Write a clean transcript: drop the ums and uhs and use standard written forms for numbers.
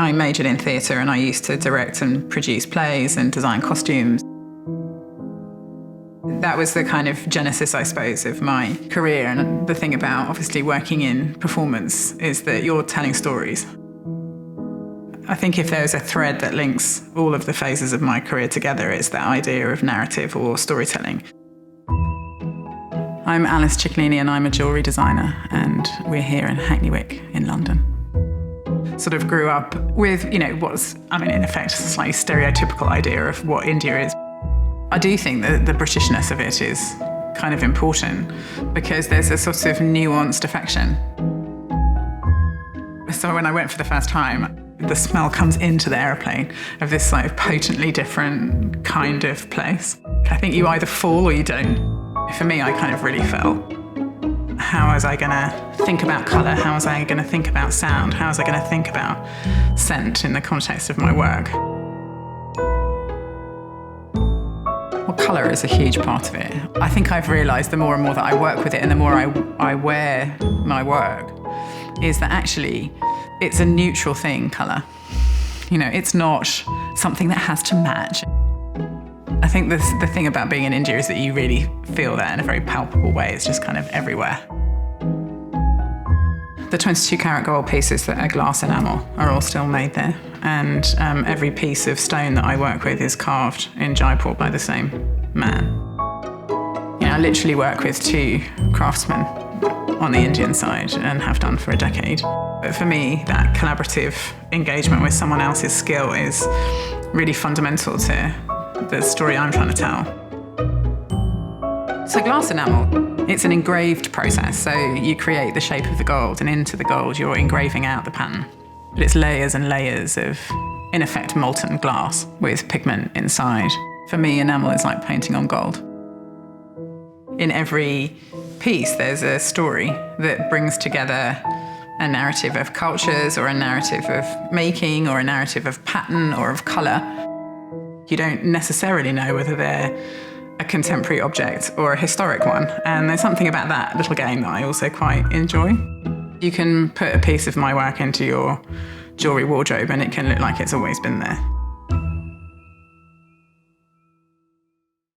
I majored in theatre and I used to direct and produce plays and design costumes. That was the kind of genesis, I suppose, of my career. And the thing about obviously working in performance is that you're telling stories. I think if there's a thread that links all of the phases of my career together, it's that idea of narrative or storytelling. I'm Alice Cicolini and I'm a jewellery designer, and we're here in Hackney Wick in London. Sort of grew up with, what's, in effect, a slightly stereotypical idea of what India is. I do think that the Britishness of it is kind of important because there's a sort of nuanced affection. So when I went for the first time, the smell comes into the aeroplane of this sort of potently different kind of place. I think you either fall or you don't. For me, I kind of really felt, how was I going to think about colour? How was I going to think about sound? How was I going to think about scent in the context of my work? Well, colour is a huge part of it. I think I've realised the more and more that I work with it and the more I wear my work, is that actually it's a neutral thing, colour. It's not something that has to match. I think the thing about being in India is that you really feel that in a very palpable way. It's just kind of everywhere. The 22-carat gold pieces that are glass enamel are all still made there. And every piece of stone that I work with is carved in Jaipur by the same man. I literally work with 2 craftsmen on the Indian side and have done for a decade. But for me, that collaborative engagement with someone else's skill is really fundamental to the story I'm trying to tell. So glass enamel, it's an engraved process. So you create the shape of the gold, and into the gold you're engraving out the pattern. But it's layers and layers of, in effect, molten glass with pigment inside. For me, enamel is like painting on gold. In every piece, there's a story that brings together a narrative of cultures, or a narrative of making, or a narrative of pattern, or of colour. You don't necessarily know whether they're a contemporary object or a historic one. And there's something about that little game that I also quite enjoy. You can put a piece of my work into your jewellery wardrobe and it can look like it's always been there.